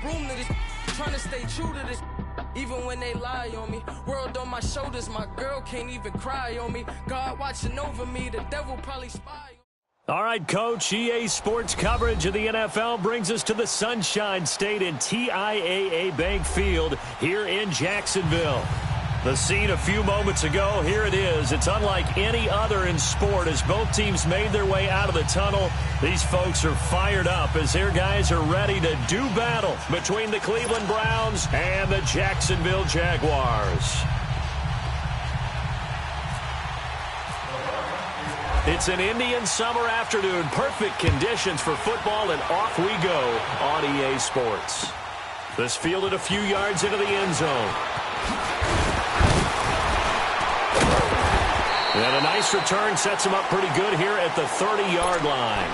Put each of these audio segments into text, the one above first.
room to this. Trying to stay true to this. Even when they lie on me. World on my shoulders, my girl can't even cry on me. God watching over me, the devil probably spy on me. All right, Coach, EA Sports coverage of the NFL brings us to the Sunshine State in TIAA Bank Field here in Jacksonville. The scene a few moments ago, here it is. It's unlike any other in sport as both teams made their way out of the tunnel. These folks are fired up as their guys are ready to do battle between the Cleveland Browns and the Jacksonville Jaguars. It's an Indian summer afternoon. Perfect conditions for football, and off we go on EA Sports. This fielded a few yards into the end zone. And a nice return sets him up pretty good here at the 30-yard line.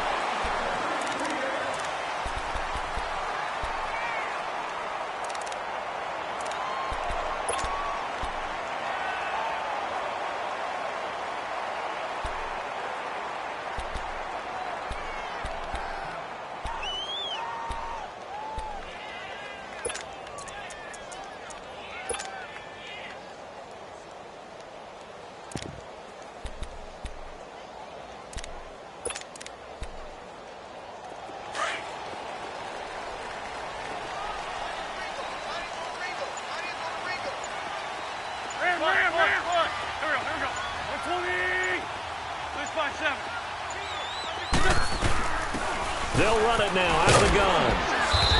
They'll run it now out of the gun.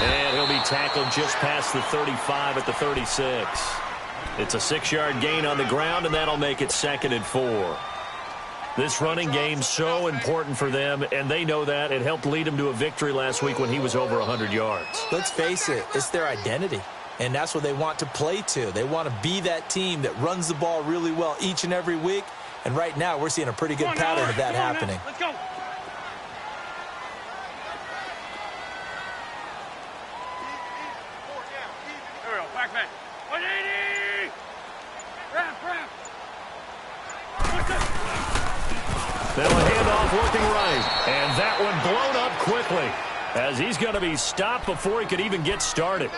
And he'll be tackled just past the 35 at the 36. It's a 6-yard gain on the ground, and that'll make it 2nd and 4. This running game's so important for them, and they know that. It helped lead them to a victory last week when he was over 100 yards. Let's face it, it's their identity, and that's what they want to play to. They want to be that team that runs the ball really well each and every week, and right now we're seeing a pretty good pattern of that happening. Let's go. Back. 180! Wrap. Now a handoff working right. And that one blown up quickly as he's going to be stopped before he could even get started.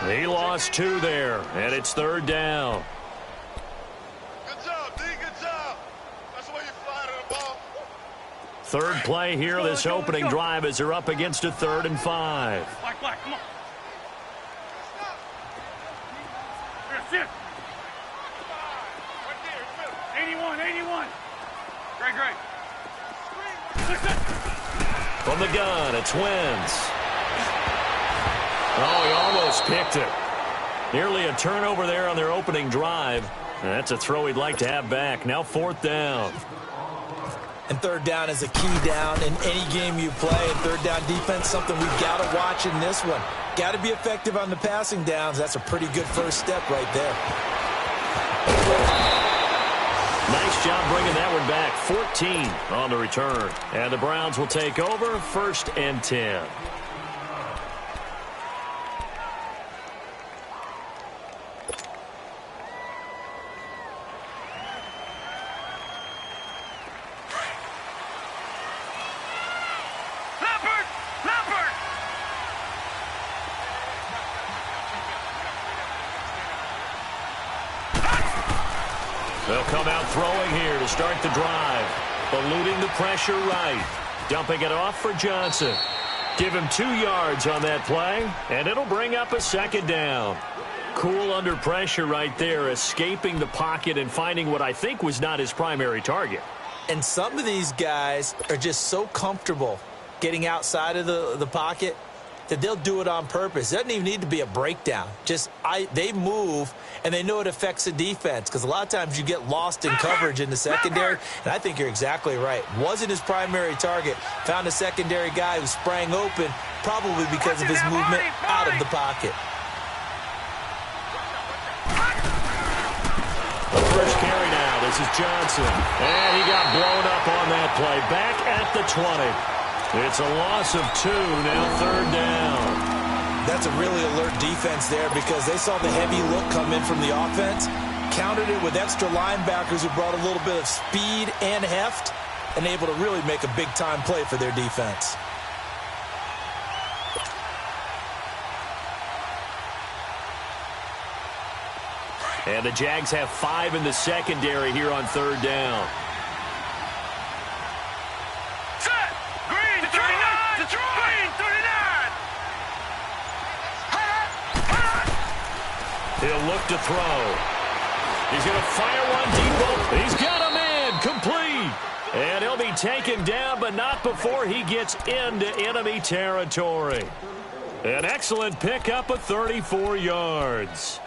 He lost 2 there, and it's 3rd down. Good job, D. Good job. That's where you fly to the ball. 3rd play here, this opening drive as they're up against a 3rd and 5. Black, come on. Sit. 81. Great. From the gun, it's Wentz. Oh, he almost picked it. Nearly a turnover there on their opening drive. That's a throw he'd like to have back. Now 4th down. And 3rd down is a key down in any game you play. And 3rd down defense, something we've got to watch in this one. Got to be effective on the passing downs. That's a pretty good first step right there. Nice job bringing that one back. 14 on the return. And the Browns will take over 1st and 10. They'll come out throwing here to start the drive. Eluding the pressure right. Dumping it off for Johnson. Give him 2 yards on that play, and it'll bring up a 2nd down. Cool under pressure right there, escaping the pocket and finding what I think was not his primary target. And some of these guys are just so comfortable getting outside of the pocket that they'll do it on purpose. It doesn't even need to be a breakdown. They move, and they know it affects the defense because a lot of times you get lost in coverage in the secondary, and I think you're exactly right. Wasn't his primary target. Found a secondary guy who sprang open, probably because of his movement out of the pocket. The first carry now. This is Johnson. And he got blown up on that play. Back at the 20. It's a loss of 2, now 3rd down. That's a really alert defense there because they saw the heavy look come in from the offense, countered it with extra linebackers who brought a little bit of speed and heft, and able to really make a big-time play for their defense. And the Jags have 5 in the secondary here on 3rd down. Set! Green, 39! Detroit! Green, 39! He'll look to throw. He's going to fire one deep. He's got a man. Complete. And he'll be taken down, but not before he gets into enemy territory. An excellent pickup of 34 yards.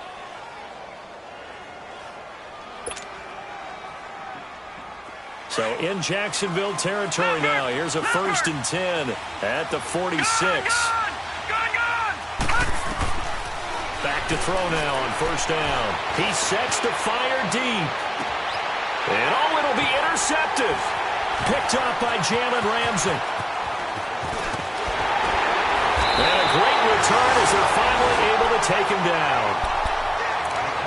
So in Jacksonville territory now. Here's a 1st and 10 at the 46. Back to throw now on 1st down. He sets to fire deep. And oh, it'll be intercepted. Picked off by Jalen Ramsey. And a great return as they're finally able to take him down.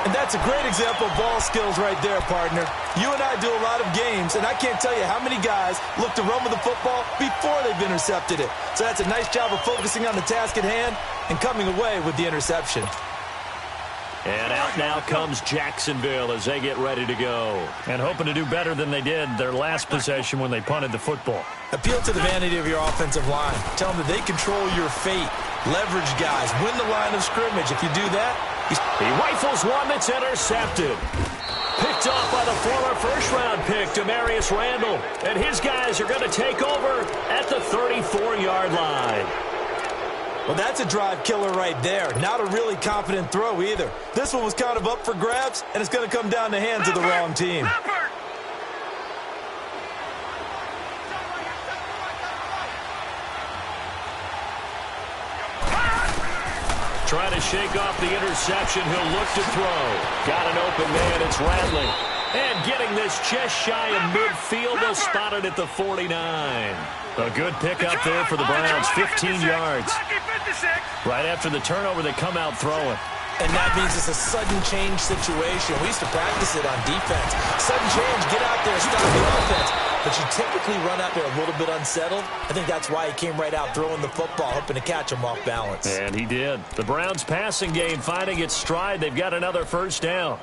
And that's a great example of ball skills right there, partner. You and I do a lot of games, and I can't tell you how many guys look to run with the football before they've intercepted it. So that's a nice job of focusing on the task at hand and coming away with the interception. And out now comes Jacksonville as they get ready to go. And hoping to do better than they did their last possession when they punted the football. Appeal to the vanity of your offensive line. Tell them that they control your fate. Leverage guys. Win the line of scrimmage. If you do that, he rifles one that's intercepted. Picked off by the former first-round pick, Demarius Randall. And his guys are going to take over at the 34-yard line. Well, that's a drive killer right there. Not a really confident throw either. This one was kind of up for grabs, and it's going to come down the hands of the wrong team. Trying to shake off the interception. He'll look to throw. Got an open man. It's Rattling. And getting this just shy of midfield. They'll spot it at the 49. A good pickup there for the Browns. 15 yards. Right after the turnover, they come out throwing. And that means it's a sudden change situation. We used to practice it on defense. Sudden change, get out there, stop the offense. But you typically run out there a little bit unsettled. I think that's why he came right out throwing the football, hoping to catch him off balance. And he did. The Browns passing game finding its stride. They've got another 1st down.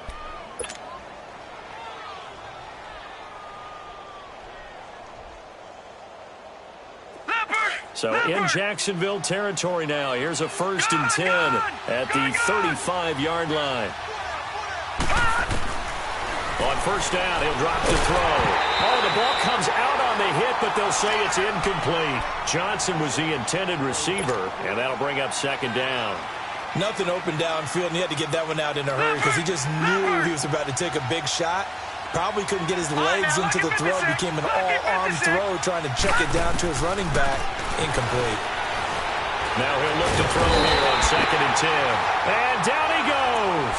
So in Jacksonville territory now. Here's a 1st and 10 at the 35-yard line. On 1st down, he'll drop to throw. Oh, the ball comes out on the hit, but they'll say it's incomplete. Johnson was the intended receiver, and that'll bring up 2nd down. Nothing open downfield, and he had to get that one out in a hurry because he just knew he was about to take a big shot. Probably couldn't get his legs into the throw. Became an all-arm throw, trying to check it down to his running back. Incomplete. Now he'll look to throw here on 2nd and 10. And down he goes.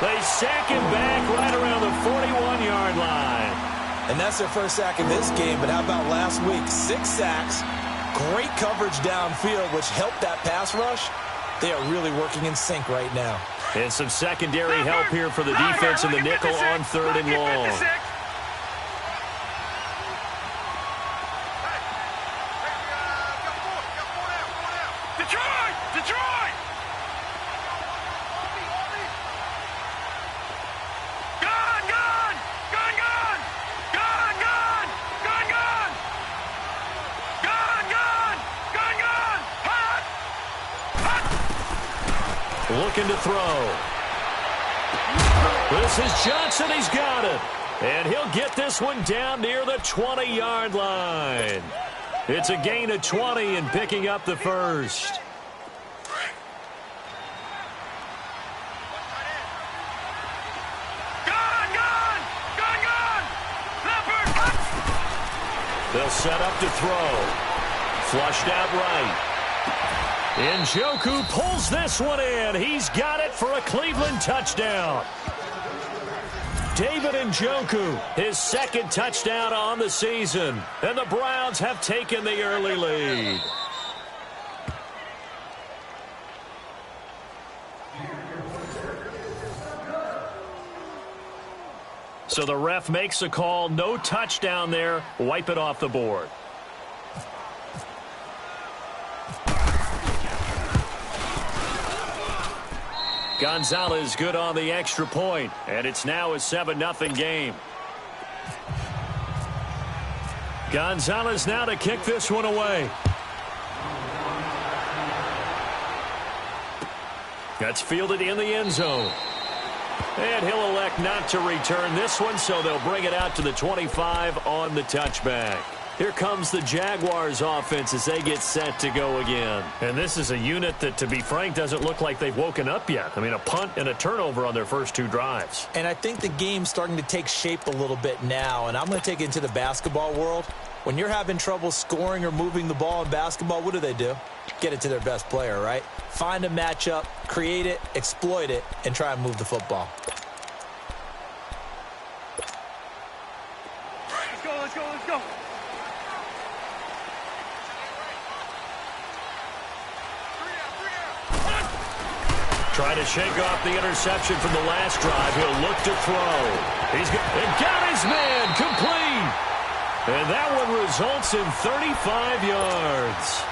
They sack him back right around the 41-yard line. And that's their first sack of this game, but how about last week? 6 sacks, great coverage downfield, which helped that pass rush. They are really working in sync right now. And some secondary help here for the defense in the nickel on 3rd and long. Detroit! Detroit! Gone! Gone! Gone! Gone! Gone! Gone! Gone! Gone! Gone! Gone! Gone! Gone! Hot! Hot! Looking to throw. This is Johnson. He's got it. And he'll get this one down near the 20-yard line. It's a gain of 20 and picking up the 1st. Gone! Gone! Gone! Gone! Leopard! They'll set up to throw. Flushed out right. Njoku pulls this one in. He's got it for a Cleveland touchdown. David Njoku, his 2nd touchdown on the season. And the Browns have taken the early lead. So the ref makes a call. No touchdown there. Wipe it off the board. Gonzalez good on the extra point, and it's now a 7-0 game. Gonzalez now to kick this one away. That's fielded in the end zone. And he'll elect not to return this one, so they'll bring it out to the 25 on the touchback. Here comes the Jaguars offense as they get set to go again. And this is a unit that, to be frank, doesn't look like they've woken up yet. I mean, a punt and a turnover on their first 2 drives. And I think the game's starting to take shape a little bit now, and I'm going to take it into the basketball world. When you're having trouble scoring or moving the ball in basketball, what do? Get it to their best player, right? Find a matchup, create it, exploit it, and try and move the football. Let's go, let's go, let's go. Try to shake off the interception from the last drive. He'll look to throw. He's got his man complete. And that one results in 35 yards.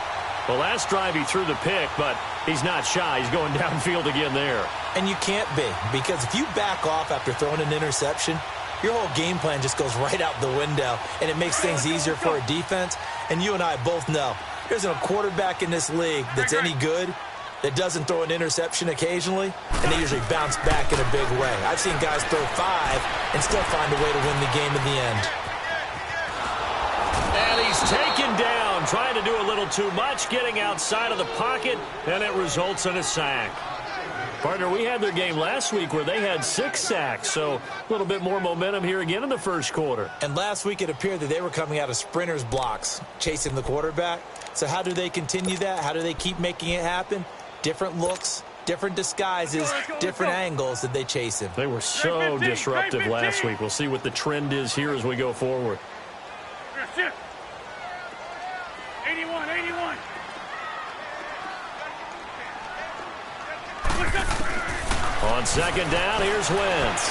The last drive he threw the pick, but he's not shy. He's going downfield again there. And you can't be, because if you back off after throwing an interception, your whole game plan just goes right out the window, and it makes things easier for a defense. And you and I both know there's a quarterback in this league that's any good that doesn't throw an interception occasionally, and they usually bounce back in a big way. I've seen guys throw 5 and still find a way to win the game in the end. And he's taken down, trying to do a little too much, getting outside of the pocket, and it results in a sack. Partner, we had their game last week where they had 6 sacks, so a little bit more momentum here again in the first quarter. And last week it appeared that they were coming out of sprinters blocks, chasing the quarterback. So how do they continue that? How do they keep making it happen? Different looks, different disguises, different angles that they chase him. They were so disruptive last week. We'll see what the trend is here as we go forward. 81, 81. On second down, here's Wentz.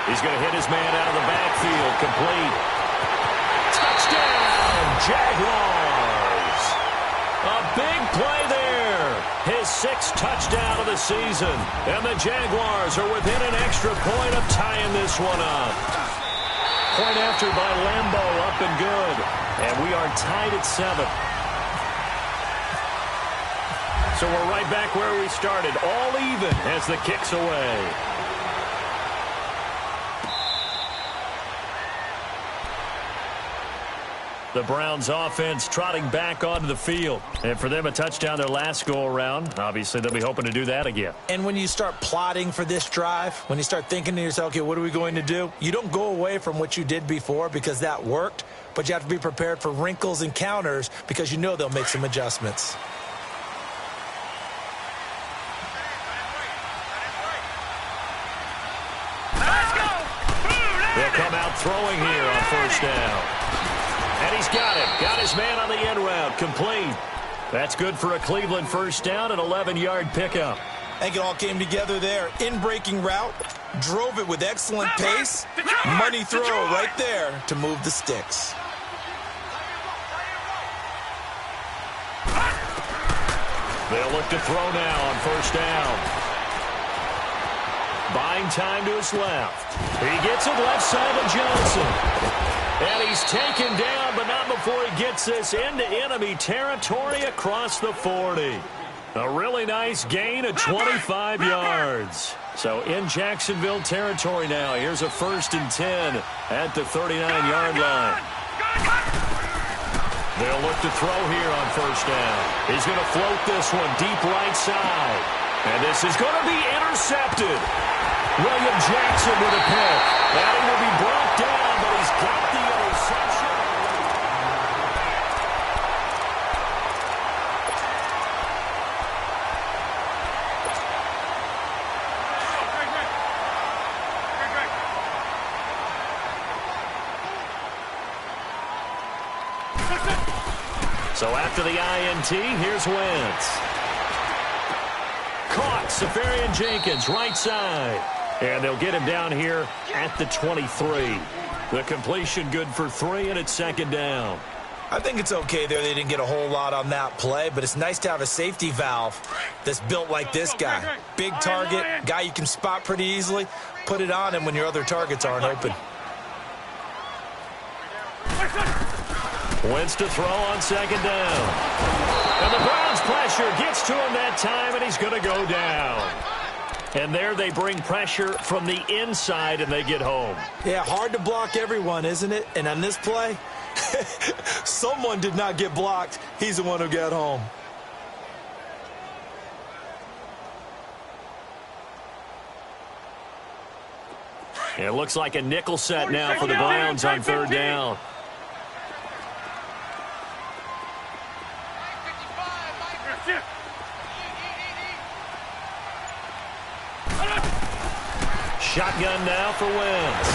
He's going to hit his man out of the backfield. Complete. Touchdown, Jaguars. A big play there. His 6th touchdown of the season. And the Jaguars are within an extra point of tying this one up. Point after by Lambo, up and good. And we are tied at 7. So we're right back where we started, all even as the kick's away. The Browns offense trotting back onto the field. And for them, a touchdown their last go-around. Obviously, they'll be hoping to do that again. And when you start plotting for this drive, when you start thinking to yourself, okay, what are we going to do? You don't go away from what you did before because that worked, but you have to be prepared for wrinkles and counters because you know they'll make some adjustments. They'll come out throwing here on first down. And he's got it. Got his man on the end route. Complete. That's good for a Cleveland first down, an 11-yard pickup. I think it all came together there. In-breaking route, drove it with excellent pace. Money throw right there to move the sticks. They'll look to throw now on first down. Buying time to his left. He gets it left side of Johnson. And he's taken down, but not before he gets this into enemy territory across the 40. A really nice gain of 25 yards. So in Jacksonville territory now. Here's a 1st and 10 at the 39-yard line. They'll look to throw here on first down. He's going to float this one deep right side. And this is going to be intercepted. William Jackson with a pick. And he will be brought down, but he's got the interception. So after the INT, here's Wentz. Caught, Safarian Jenkins, right side. And they'll get him down here at the 23. The completion good for 3, and it's second down. I think it's okay there. They didn't get a whole lot on that play, but it's nice to have a safety valve that's built like this guy. Big target, guy you can spot pretty easily. Put it on him when your other targets aren't open. Wentz to throw on second down. And the Browns' pressure gets to him that time, and he's going to go down. And there they bring pressure from the inside, and they get home. Yeah, hard to block everyone, isn't it? And on this play, someone did not get blocked. He's the one who got home. It looks like a nickel set now for the Browns on third down. Shotgun now for Wentz.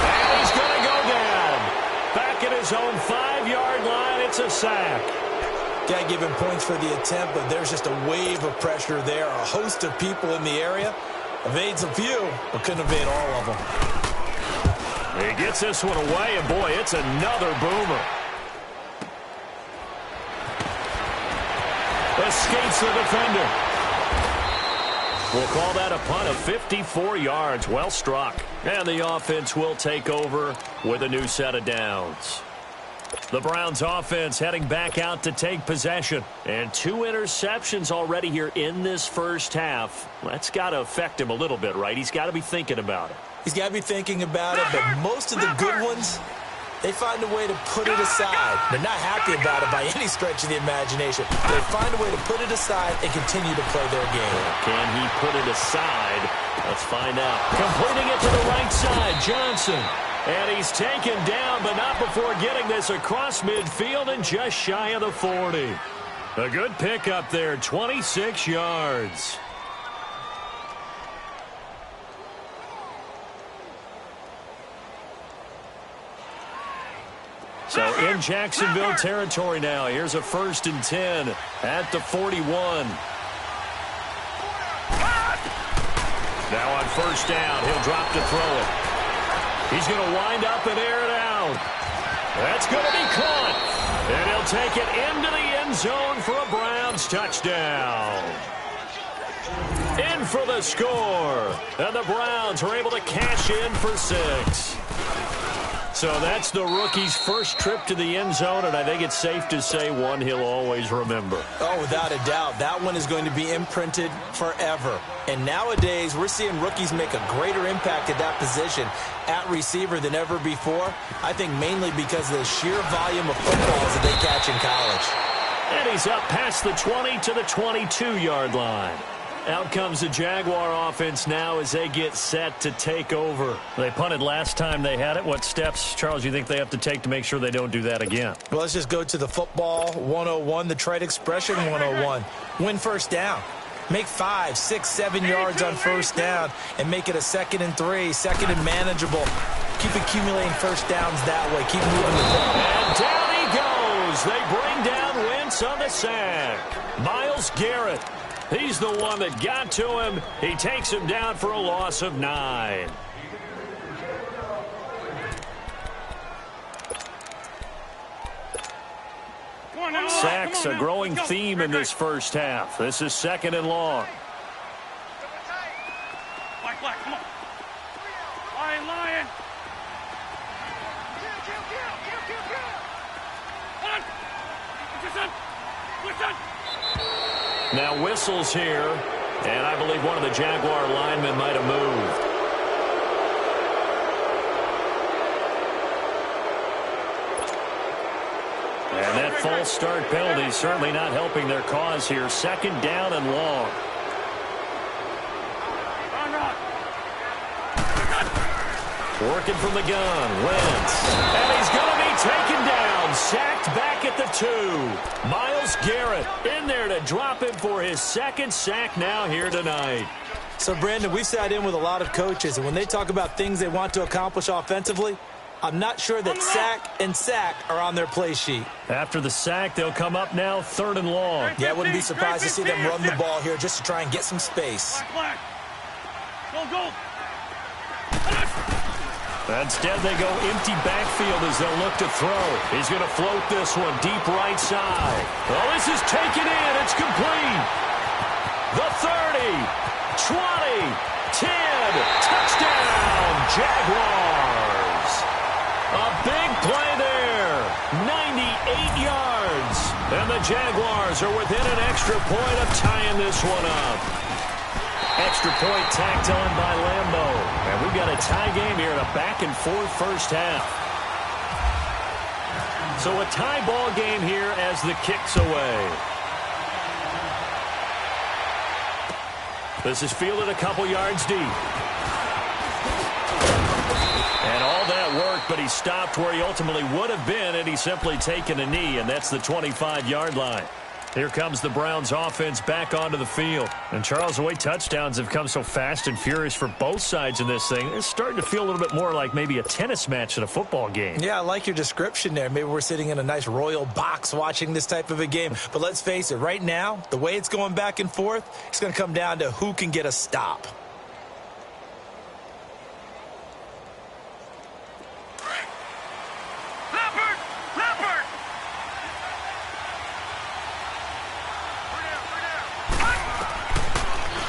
And he's going to go down. Back at his own 5-yard line, it's a sack. Got to give him points for the attempt, but there's just a wave of pressure there. A host of people in the area. Evades a few, but couldn't evade all of them. He gets this one away, and boy, it's another boomer. Escapes the defender. We'll call that a punt of 54 yards. Well struck. And the offense will take over with a new set of downs. The Browns offense heading back out to take possession. And 2 interceptions already here in this first half. That's got to affect him a little bit, right? He's got to be thinking about it. He's got to be thinking about it, but most of the good ones, they find a way to put it aside. They're not happy about it by any stretch of the imagination. They find a way to put it aside and continue to play their game. Can he put it aside? Let's find out. Completing it to the right side, Johnson. And he's taken down, but not before getting this across midfield and just shy of the 40. A good pickup there, 26 yards. So in Jacksonville territory now. Here's a 1st and 10 at the 41. Now on 1st down, he'll drop to throw it. He's going to wind up and air it out. That's going to be caught. And he'll take it into the end zone for a Browns touchdown. In for the score. And the Browns are able to cash in for 6. So that's the rookie's first trip to the end zone, and I think it's safe to say one he'll always remember. Oh, without a doubt. That one is going to be imprinted forever. And nowadays, we're seeing rookies make a greater impact at that position at receiver than ever before. I think mainly because of the sheer volume of footballs that they catch in college. And he's up past the 20 to the 22-yard line. Out comes the Jaguar offense now as they get set to take over. They punted last time they had it. What steps, Charles, you think they have to take to make sure they don't do that again? Well, let's just go to the football 101, the trite expression 101. Win 1st down. Make 5, 6, 7 yards on 1st down and make it a 2nd and 3, 2nd and manageable. Keep accumulating 1st downs that way. Keep moving the ball. And down he goes. They bring down Wentz on the sack. Myles Garrett. He's the one that got to him. He takes him down for a loss of 9. Sacks, a growing theme in this first half. This is 2nd and long. Black, come on. Lion. Listen. Now whistles here, and I believe one of the Jaguar linemen might have moved. And that false start penalty certainly not helping their cause here. 2nd down and long. Working from the gun, Wentz. And he's going to be taken down, sacked back at the 2. Myles Garrett in there to drop him for his 2nd sack now here tonight. So, Brandon, we've sat in with a lot of coaches, and when they talk about things they want to accomplish offensively, I'm not sure that sack and sack are on their play sheet. After the sack, they'll come up now 3rd and long. Yeah, I wouldn't be surprised to see them run the ball here just to try and get some space. Black. Go. Instead, they go empty backfield as they'll look to throw. He's going to float this one deep right side. Oh, this is taken in. It's complete. The 30, 20, 10, touchdown, Jaguars. A big play there, 98 yards. And the Jaguars are within an extra point of tying this one up. Extra point tacked on by Lambo. And we've got a tie game here in a back-and-forth first half. So a tie ball game here as the kick's away. This is fielded a couple yards deep. And all that work, but he stopped where he ultimately would have been, and he's simply taken a knee, and that's the 25-yard line. Here comes the Browns offense back onto the field. And Charles, the way touchdowns have come so fast and furious for both sides in this thing, it's starting to feel a little bit more like maybe a tennis match than a football game. Yeah, I like your description there. Maybe we're sitting in a nice royal box watching this type of a game. But let's face it, right now, the way it's going back and forth, it's going to come down to who can get a stop.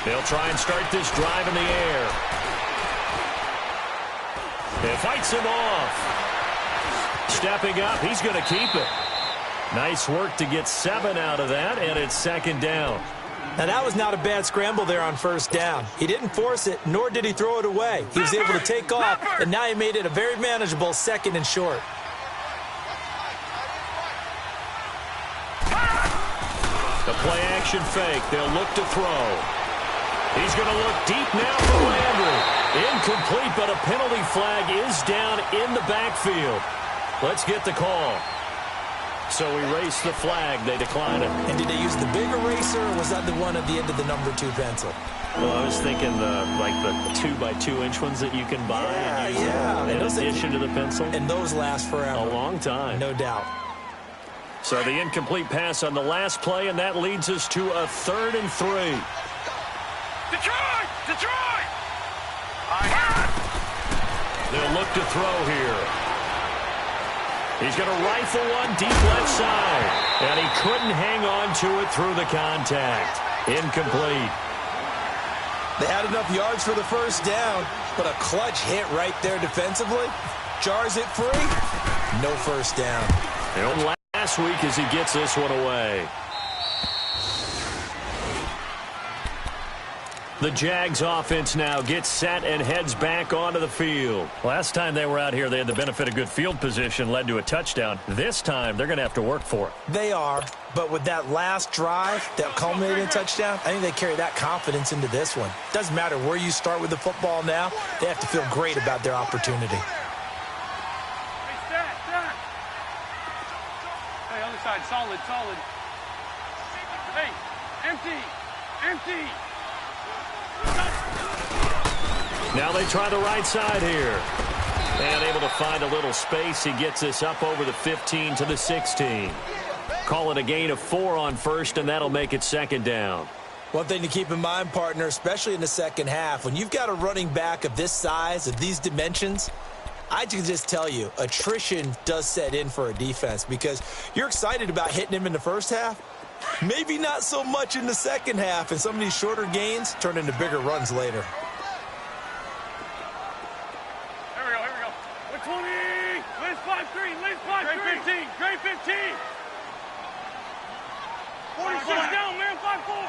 They'll try and start this drive in the air. It fights him off. Stepping up, he's going to keep it. Nice work to get 7 out of that, and it's second down. Now, that was not a bad scramble there on first down. He didn't force it, nor did he throw it away. He was able to take off, and now he made it a very manageable second and short. The play-action fake. They'll look to throw. He's going to look deep now for Landry. Incomplete, but a penalty flag is down in the backfield. Let's get the call. So erase the flag. They decline it. And did they use the big eraser, or was that the one at the end of the number 2 pencil? Well, I was thinking like the 2x2-inch ones that you can buy and use in addition to the pencil. And those last forever. A long time. No doubt. So the incomplete pass on the last play, and that leads us to a 3rd and 3. Detroit! Detroit! They'll look to throw here. He's going to rifle one deep left side. And he couldn't hang on to it through the contact. Incomplete. They had enough yards for the first down, but a clutch hit right there defensively. Jars it free. No first down. And last week as he gets this one away. The Jags offense now gets set and heads back onto the field. Last time they were out here, they had the benefit of good field position, led to a touchdown. This time, they're going to have to work for it. They are, but with that last drive that culminated in a touchdown, I think they carry that confidence into this one. Doesn't matter where you start with the football now, they have to feel great about their opportunity. Hey, stat. Hey, other side, solid. Hey, empty. Now they try the right side here. And able to find a little space. He gets this up over the 15 to the 16. Call it a gain of 4 on first, and that'll make it second down. One thing to keep in mind, partner, especially in the second half, when you've got a running back of this size, of these dimensions, I can just tell you, attrition does set in for a defense because you're excited about hitting him in the first half. Maybe not so much in the second half, and some of these shorter gains turn into bigger runs later. Here we go. 20. Liz 5-3. Great 15. 46 down, man. 5-4.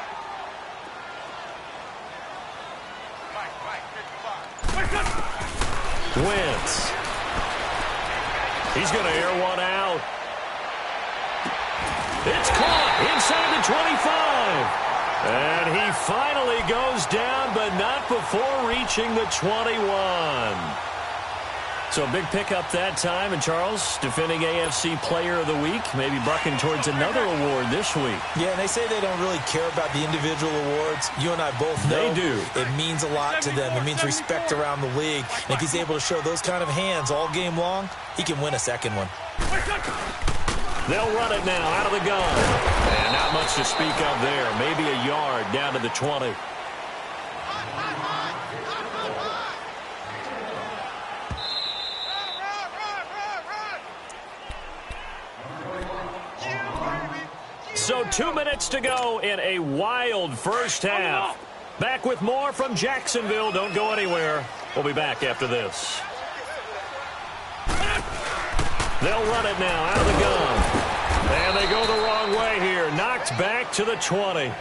Wentz. He's going to air one out. It's caught inside the 25. And he finally goes down, but not before reaching the 21. So a big pickup that time. And Charles, defending AFC Player of the Week, maybe bucking towards another award this week. Yeah, and they say they don't really care about the individual awards. You and I both know they do. It means a lot to them. It means respect around the league. And if he's able to show those kind of hands all game long, he can win a second one. They'll run it now out of the gun. And not much to speak of there. Maybe a yard down to the 20. So 2 minutes to go in a wild first half. Back with more from Jacksonville. Don't go anywhere. We'll be back after this. They'll run it now out of the gun. And they go the wrong way here. Knocked back to the 20.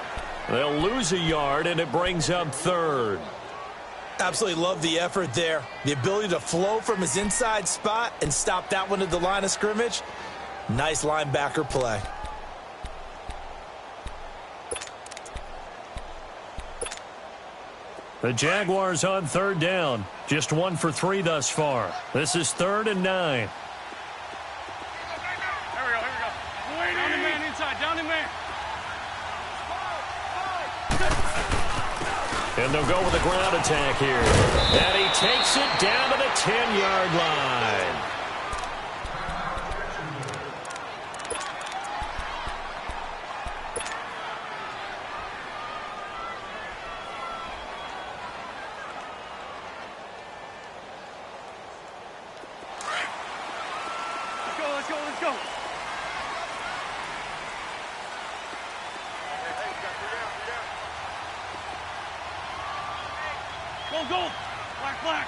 They'll lose a yard, and it brings up third. Absolutely love the effort there. The ability to flow from his inside spot and stop that one at the line of scrimmage. Nice linebacker play. The Jaguars on third down. Just 1 for 3 thus far. This is 3rd and 9. Here we go. Down the man inside. Down the man. And they'll go with a ground attack here. And he takes it down to the 10-yard line. Let's go. Go. Black.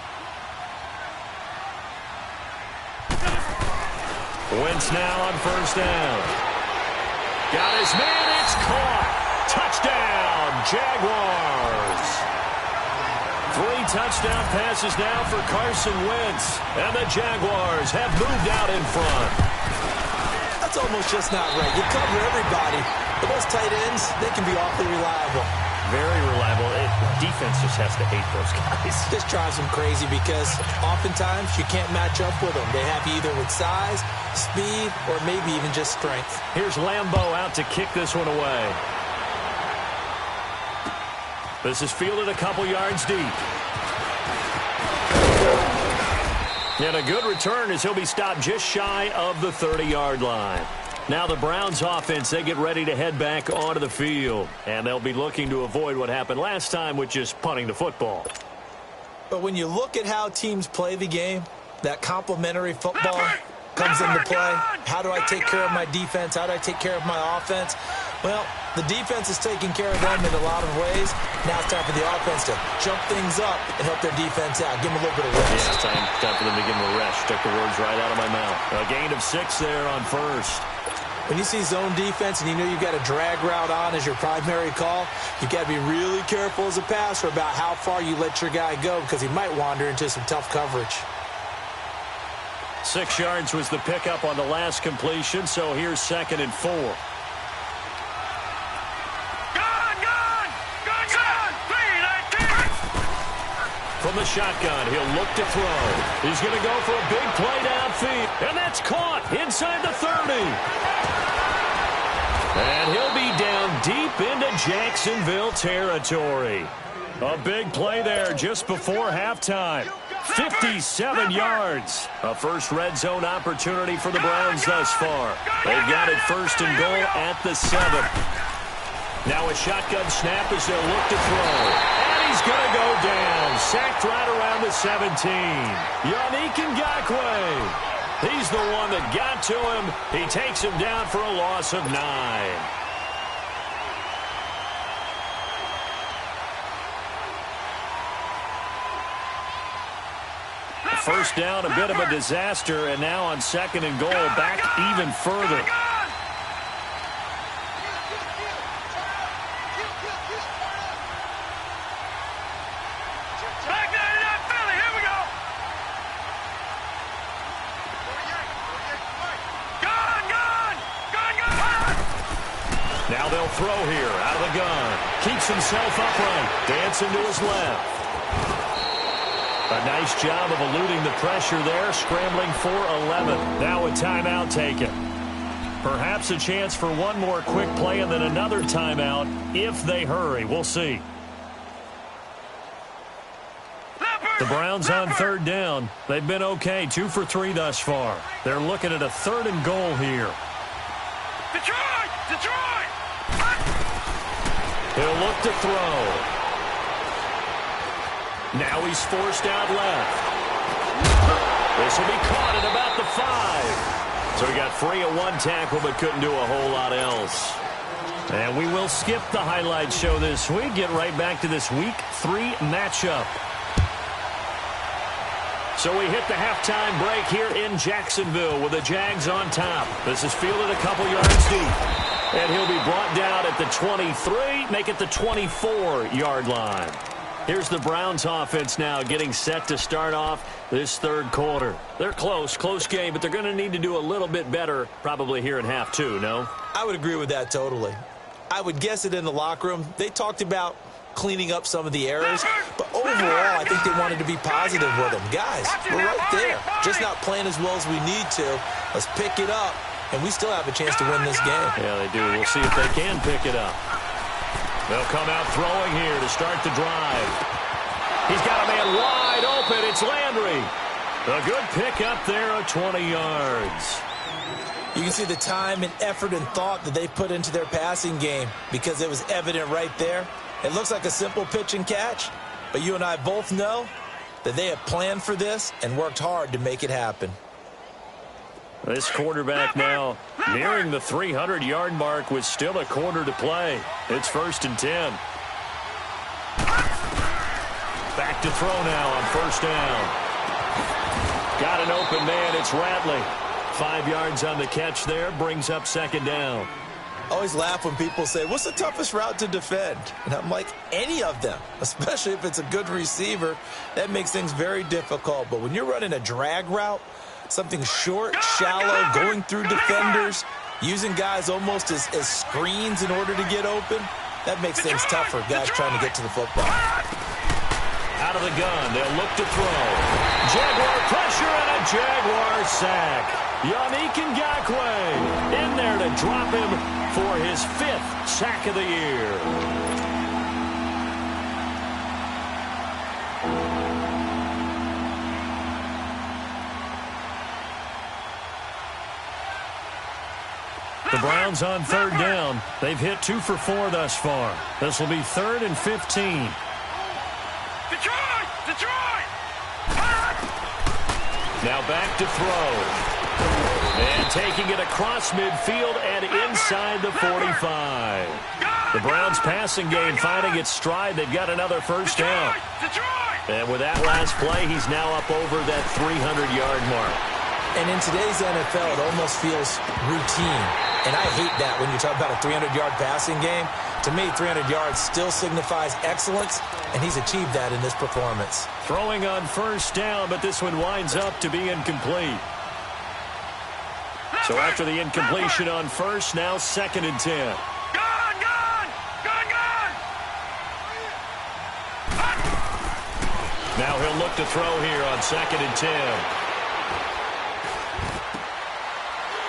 Wentz now on first down. Got his man. It's caught. Touchdown, Jaguars. 3 touchdown passes now for Carson Wentz. And the Jaguars have moved out in front. That's almost just not right. You cover everybody. But those tight ends, they can be awfully reliable. Very reliable. Defense just has to hate those guys. This drives them crazy because oftentimes you can't match up with them. They have you either with size, speed, or maybe even just strength. Here's Lambeau out to kick this one away. This is fielded a couple yards deep. And a good return as he'll be stopped just shy of the 30-yard line. Now the Browns offense, they get ready to head back onto the field. And they'll be looking to avoid what happened last time with just punting the football. But when you look at how teams play the game, that complementary football comes into play. How do I take care of my defense? How do I take care of my offense? Well, the defense is taking care of them in a lot of ways. Now it's time for the offense to jump things up and help their defense out. Give them a little bit of rest. Yeah, time for them to give them a rest. Took the words right out of my mouth. A gain of 6 there on first. When you see zone defense and you know you've got a drag route on as your primary call, you've got to be really careful as a passer about how far you let your guy go because he might wander into some tough coverage. 6 yards was the pickup on the last completion, so here's 2nd and 4. From the shotgun, he'll look to throw. He's going to go for a big play downfield. And that's caught inside the 30. And he'll be down deep into Jacksonville territory. A big play there just before halftime. 57 yards. A first red zone opportunity for the Browns thus far. They've got it 1st and goal at the 7. Now a shotgun snap as they'll look to throw. He's going to go down. Sacked right around the 17. Yannick Ngakoue. He's the one that got to him. He takes him down for a loss of 9. First down, a bit of a disaster, and now on 2nd and goal, back even further. Now they'll throw here out of the gun. Keeps himself upright. Dancing to his left. A nice job of eluding the pressure there. Scrambling for 11. Now a timeout taken. Perhaps a chance for one more quick play and then another timeout if they hurry. We'll see. The Browns on 3rd down. They've been okay. 2 for 3 thus far. They're looking at a 3rd and goal here. Detroit! He'll look to throw. Now he's forced out left. This will be caught at about the 5. So he got free of 1 tackle but couldn't do a whole lot else. And we will skip the highlight show this week. Get right back to this Week 3 matchup. So we hit the halftime break here in Jacksonville with the Jags on top. This is fielded a couple yards deep. And he'll be brought down at the 23, make it the 24-yard line. Here's the Browns offense now getting set to start off this third quarter. They're close game, but they're going to need to do a little bit better probably here in half two, no? I would agree with that totally. I would guess it in the locker room. They talked about cleaning up some of the errors, but overall, I think they wanted to be positive with them. Guys, we're right there. Just not playing as well as we need to. Let's pick it up, and we still have a chance to win this game. Yeah, they do. We'll see if they can pick it up. They'll come out throwing here to start the drive. He's got a man wide open. It's Landry. A good pick up there of 20 yards. You can see the time and effort and thought that they put into their passing game because it was evident right there. It looks like a simple pitch and catch, but you and I both know that they have planned for this and worked hard to make it happen. This quarterback now nearing the 300-yard mark with still a quarter to play. It's 1st and 10. Back to throw now on 1st down. Got an open man. It's Ratley. 5 yards on the catch there. Brings up 2nd down. I always laugh when people say, what's the toughest route to defend? And I'm like, any of them, especially if it's a good receiver. That makes things very difficult. But when you're running a drag route, something short, shallow, going through defenders, using guys almost as screens in order to get open, that makes things tougher, guys trying to get to the football. Out of the gun, they'll look to throw. Jaguar pressure and a Jaguar sack. Yannick Ngakoue in there to drop him for his 5th sack of the year. The Browns on 3rd down. They've hit 2 for 4 thus far. This will be 3rd and 15. Detroit! Now back to throw. And taking it across midfield and inside the 45. The Browns passing game finding its stride. They've got another 1st down. And with that last play, he's now up over that 300-yard mark. And in today's NFL, it almost feels routine. And I hate that when you talk about a 300-yard passing game. To me, 300 yards still signifies excellence, and he's achieved that in this performance. Throwing on 1st down, but this one winds up to be incomplete. So after the incompletion on 1st, now 2nd and 10. Gone! Now he'll look to throw here on 2nd and 10.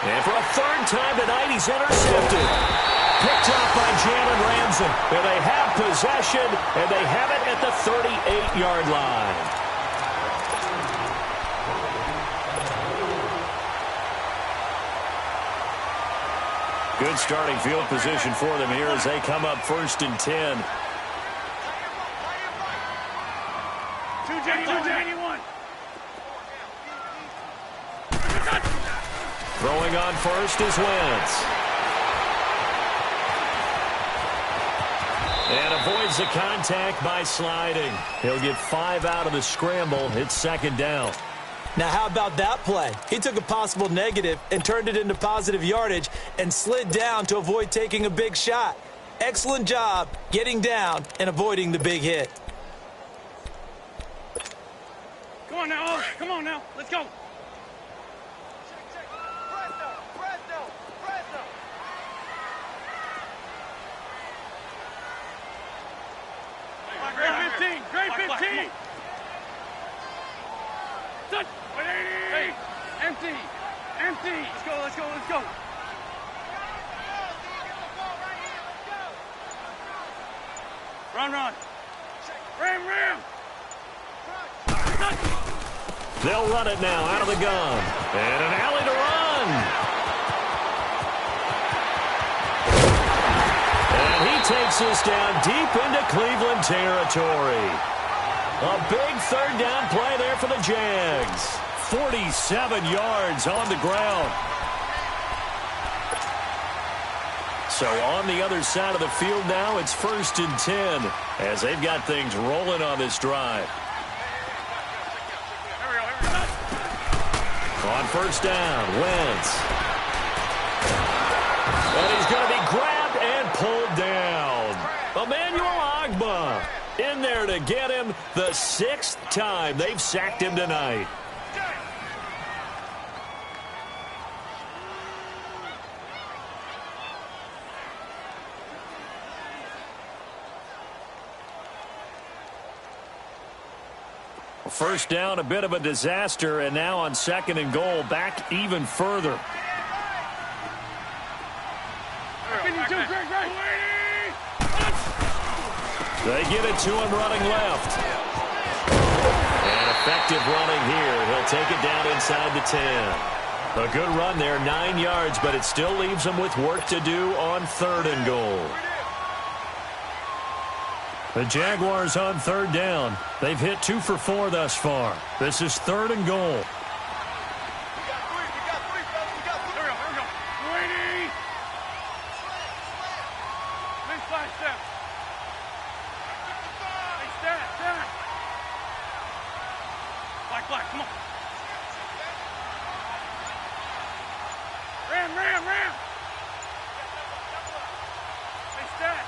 And for a 3rd time tonight, he's intercepted. Picked up by Jalen Ramsey. And they have possession, and they have it at the 38-yard line. Good starting field position for them here as they come up 1st and 10. 281. Throwing on 1st is Wentz. And avoids the contact by sliding. He'll get 5 out of the scramble. It's 2nd down. Now, how about that play? He took a possible negative and turned it into positive yardage and slid down to avoid taking a big shot. Excellent job getting down and avoiding the big hit. Come on now, come on now. Let's go. Great 15. Touch. 180. Empty. Let's go. Run. Ram. They'll run it now out of the gun. And an alley to run. And he takes us down deep into Cleveland territory. A big 3rd down play there for the Jags. 47 yards on the ground. So on the other side of the field now, it's 1st and 10 as they've got things rolling on this drive. On 1st down, Wentz. And he's going to be grabbed and pulled down. Emmanuel Ogbah in there to get him the 6th time they've sacked him tonight. First down, a bit of a disaster, and now on 2nd and goal, back even further. They get it to him running left. And effective running here. He'll take it down inside the 10. A good run there, 9 yards, but it still leaves him with work to do on 3rd and goal. The Jaguars on 3rd down. They've hit 2 for 4 thus far. This is 3rd and goal. Come on. Ram. Hey, stat.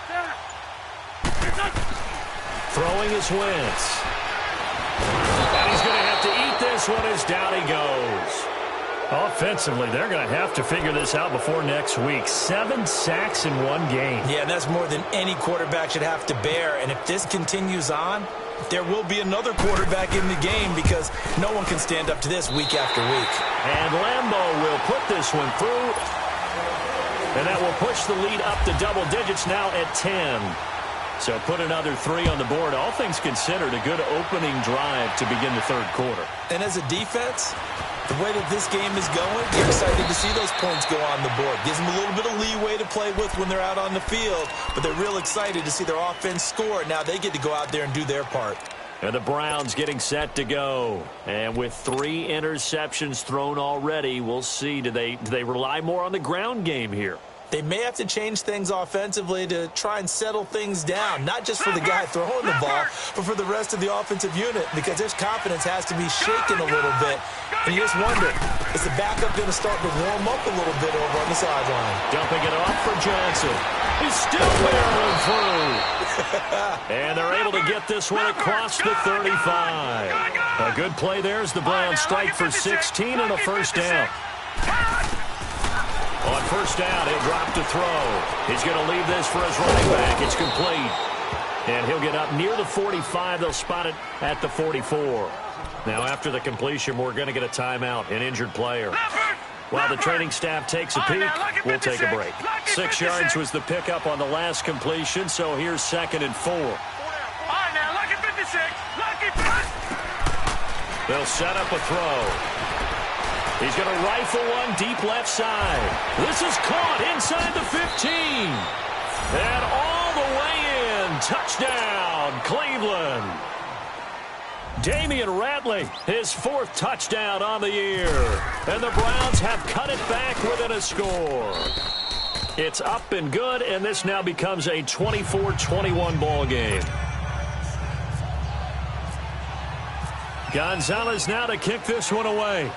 Throwing his Wentz. And he's going to have to eat this one as down he goes. Offensively, they're going to have to figure this out before next week. 7 sacks in one game. Yeah, and that's more than any quarterback should have to bear. And if this continues on, there will be another quarterback in the game because no one can stand up to this week after week. And Lambo will put this one through. And that will push the lead up to double digits now at 10. So put another 3 on the board. All things considered, a good opening drive to begin the 3rd quarter. And as a defense, the way that this game is going, you're excited to see those points go on the board. Gives them a little bit of leeway to play with when they're out on the field, but they're real excited to see their offense score. Now they get to go out there and do their part. And the Browns getting set to go. And with 3 interceptions thrown already, we'll see. Do they rely more on the ground game here? They may have to change things offensively to try and settle things down, not just for the guy throwing the ball, but for the rest of the offensive unit, because their confidence has to be shaken a little bit. And you just wonder, is the backup going to start to warm up a little bit over on the sideline? Dumping it off for Johnson. He's still barreling through. And they're able to get this one across the 35. A good play there as the Browns strike for 16 and a 1st down. On 1st down, he'll drop to throw. He's going to leave this for his running back. It's complete. And he'll get up near the 45. They'll spot it at the 44. Now, after the completion, we're going to get a timeout, an injured player. While the training staff takes a peek, we'll take a break. 6 yards was the pickup on the last completion, so here's 2nd and 4. All right, now, look at 56. They'll set up a throw. He's going to rifle one deep left side. This is caught inside the 15. And all the way in. Touchdown, Cleveland. Damian Ratley, his 4th touchdown on the year. And the Browns have cut it back within a score. It's up and good, and this now becomes a 24-21 ball game. Gonzalez now to kick this one away.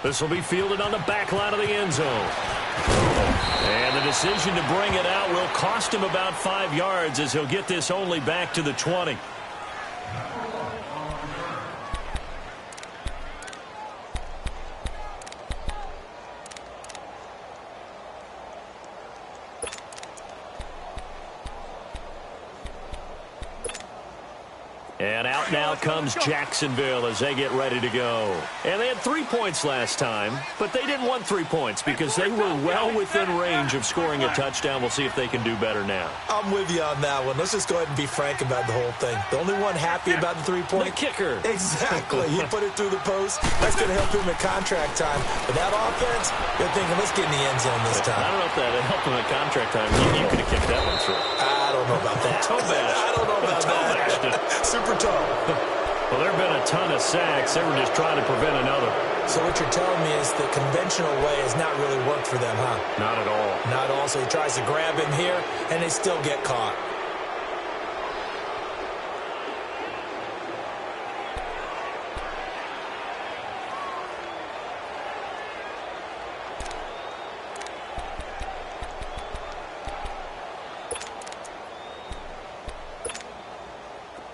This will be fielded on the back line of the end zone. And the decision to bring it out will cost him about 5 yards as he'll get this only back to the 20. And out now comes Jacksonville as they get ready to go. And they had 3 points last time, but they didn't want 3 points because they were well within range of scoring a touchdown. We'll see if they can do better now. I'm with you on that one. Let's just go ahead and be frank about the whole thing. The only one happy about the 3-point. The kicker. Exactly. He put it through the post. That's going to help him at contract time. But that offense, they're thinking, let's get in the end zone this time. I don't know if that helped him at contract time. You could have kicked that one through. I don't know about that. Toe bash. I don't know about that. Super toe. Well, there have been a ton of sacks. They were just trying to prevent another. So what you're telling me is the conventional way has not really worked for them, huh? Not at all. Not at all. So he tries to grab him here, and they still get caught.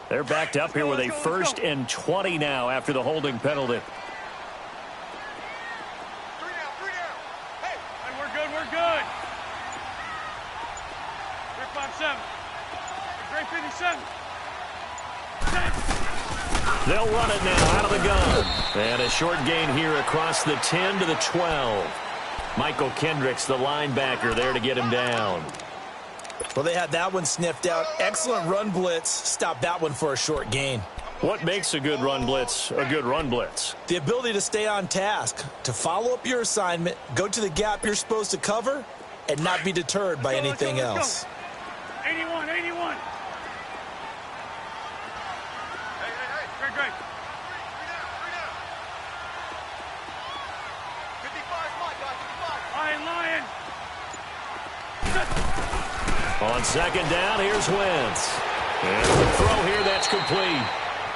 They're backed up here with a 1st and 20 now after the holding penalty. 3 down, 3 down. Hey, We're good, we're good. 357. 357. They'll run it now out of the gun. And a short gain here across the 10 to the 12. Michael Kendricks, the linebacker, there to get him down. Well, they had that one sniffed out. Excellent run blitz. Stopped that one for a short gain. What makes a good run blitz a good run blitz? The ability to stay on task, to follow up your assignment, go to the gap you're supposed to cover, and not be deterred by anything else. 81, 81. hey. Great, great. 3 down, 3 down. 55 is mine, guys, 55. Lion. On second down, here's Wentz. And the throw here, that's complete.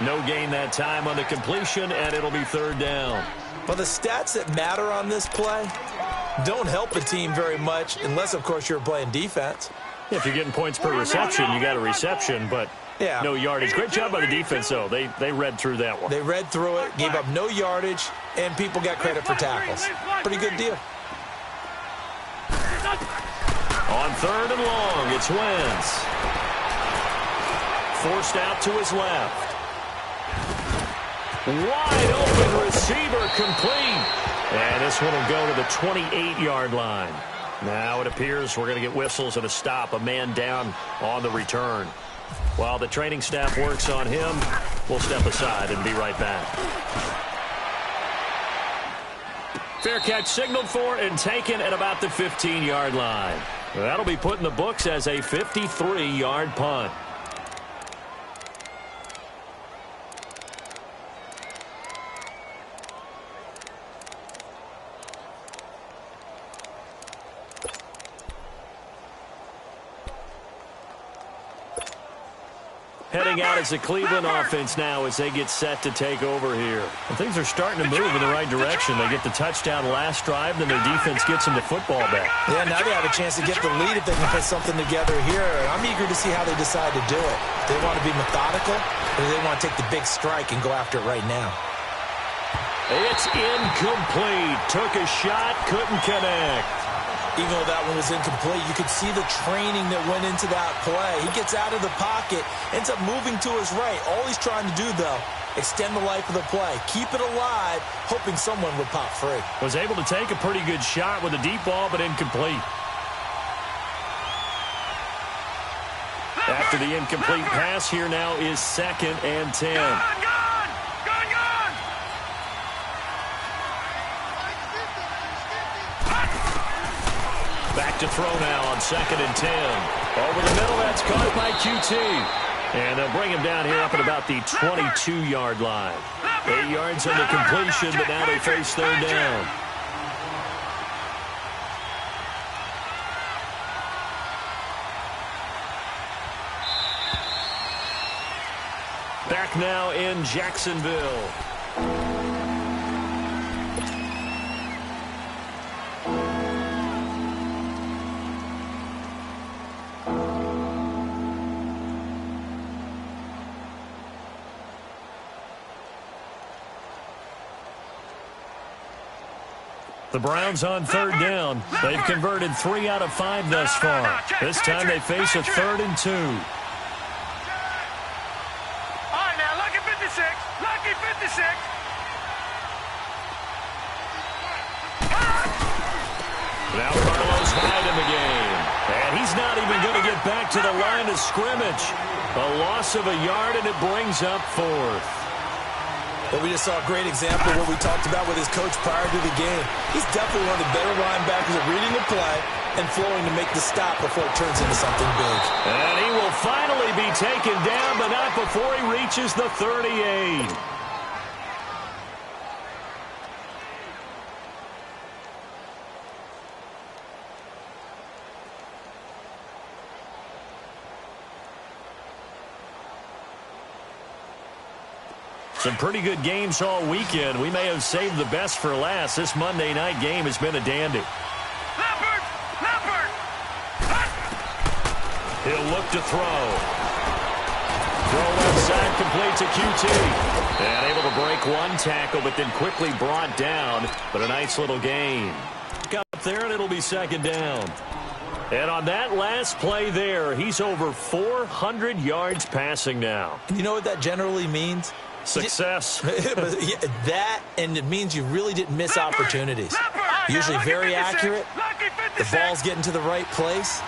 No gain that time on the completion, and it'll be 3rd down. But the stats that matter on this play don't help a team very much unless, of course, you're playing defense. If you're getting points per reception, you got a reception, but Yeah. no yardage. Great job by the defense, though. They read through that one. They read through it, gave up no yardage, and people got credit for tackles. Pretty good deal. On 3rd and long, it's Wentz. Forced out to his left. Wide open receiver complete. And this one will go to the 28-yard line. Now it appears we're going to get whistles and a stop, a man down on the return. While the training staff works on him, we'll step aside and be right back. Fair catch signaled for and taken at about the 15-yard line. That'll be put in the books as a 53-yard punt. Heading out as the Cleveland offense now as they get set to take over here. And things are starting to move in the right direction. They get the touchdown last drive, then their defense gets them the football back. Yeah, now they have a chance to get the lead if they can put something together here. I'm eager to see how they decide to do it. Do they want to be methodical, or do they want to take the big strike and go after it right now? It's incomplete. Took a shot, couldn't connect. Even though that one was incomplete, you could see the training that went into that play. He gets out of the pocket, ends up moving to his right. All he's trying to do, though, extend the life of the play. Keep it alive, hoping someone would pop free. Was able to take a pretty good shot with a deep ball, but incomplete. After the incomplete pass, here now is 2nd and 10. Gone! Back to throw now on 2nd and 10. Over the middle, that's caught by QT. And they'll bring him down here up at about the 22-yard line. 8 yards on the completion, but now they face 3rd down. Back now in Jacksonville. The Browns on 3rd down. They've converted 3 out of 5 thus far. This time they face a 3rd and 2. All right, now, lucky 56. Lucky 56. Now Carlos Hyde in the game. And he's not even going to get back to the line of scrimmage. A loss of a yard, and it brings up 4th. But we just saw a great example of what we talked about with his coach prior to the game. He's definitely one of the better linebackers at reading the play and flowing to make the stop before it turns into something big. And he will finally be taken down, but not before he reaches the 38. Some pretty good games all weekend. We may have saved the best for last. This Monday night game has been a dandy. Leopard! Leopard! He'll look to throw. Throw left side, complete to QT. And able to break one tackle, but then quickly brought down. But a nice little gain. Up there, and it'll be second down. And on that last play there, he's over 400 yards passing now. You know what that generally means? Success. That, and it means you really didn't miss opportunities. Usually very accurate. The ball's getting to the right place.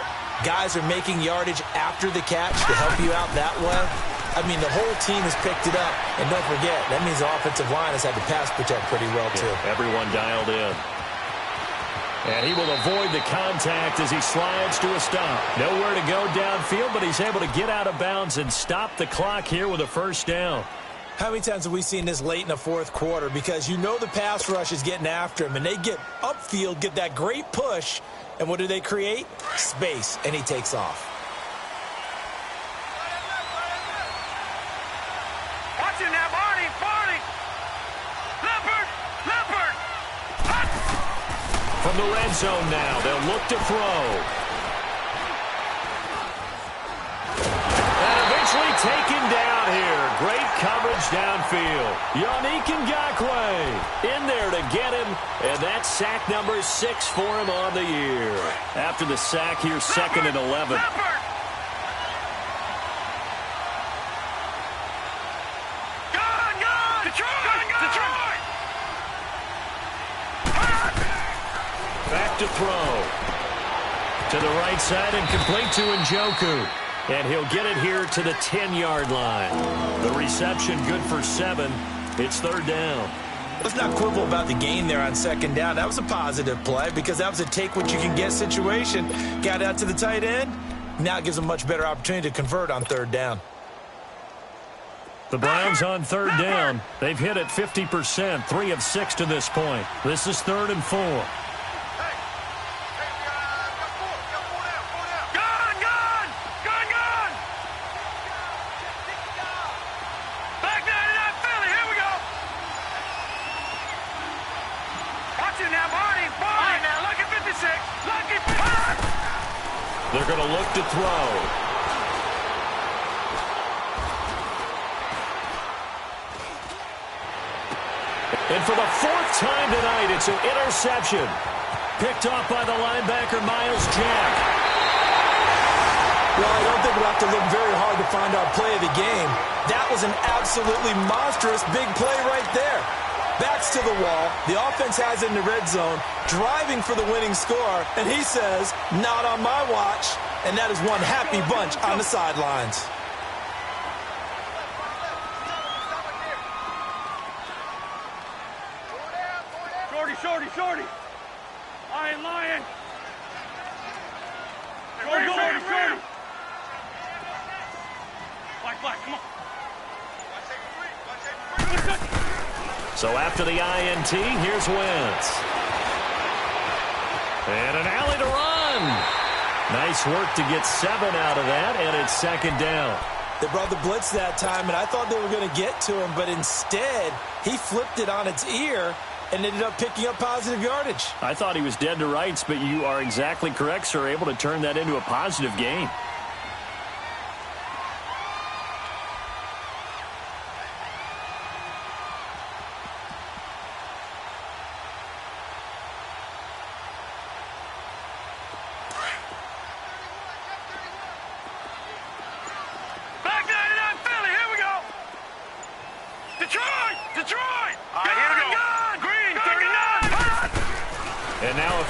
Guys are making yardage after the catch to help you out that way. I mean, the whole team has picked it up. And don't forget, that means the offensive line has had to pass protect pretty well, too. Yeah, everyone dialed in. And he will avoid the contact as he slides to a stop. Nowhere to go downfield, but he's able to get out of bounds and stop the clock here with a first down. How many times have we seen this late in the fourth quarter? Because you know the pass rush is getting after him, and they get upfield, get that great push, and what do they create? Space, and he takes off. Watch him now, Barney! Barney! Leopard! Leopard! From the red zone now, they'll look to throw. And eventually taken down here. Great coverage downfield. Yannick Ngakoue in there to get him. And that's sack number 6 for him on the year. After the sack here, second and 11. Leopard! Gone! Gone! Detroit! Detroit! Back to throw. To the right side and complete to Njoku. And he'll get it here to the 10-yard line. The reception good for 7. It's third down. Let's not quibble about the gain there on second down. That was a positive play because that was a take-what-you-can-get situation. Got out to the tight end. Now it gives them a much better opportunity to convert on third down. The Browns on third down. They've hit it 50%, 3 of 6 to this point. This is 3rd and 4. They're going to look to throw. And for the 4th time tonight, it's an interception. Picked off by the linebacker, Myles Jack. Well, I don't think we'll have to look very hard to find our play of the game. That was an absolutely monstrous big play right there. Backs to the wall. The offense has it in the red zone, driving for the winning score, and he says, not on my watch. And that is one happy bunch on the sidelines. Shorty, shorty, shorty. I ain't lying. Shorty, shorty, shorty. Black, come on. So after the INT, here's Wentz. And an alley to run. Nice work to get 7 out of that, and it's second down. They brought the blitz that time, and I thought they were going to get to him, but instead, he flipped it on its ear and ended up picking up positive yardage. I thought he was dead to rights, but you are exactly correct, sir, able to turn that into a positive gain.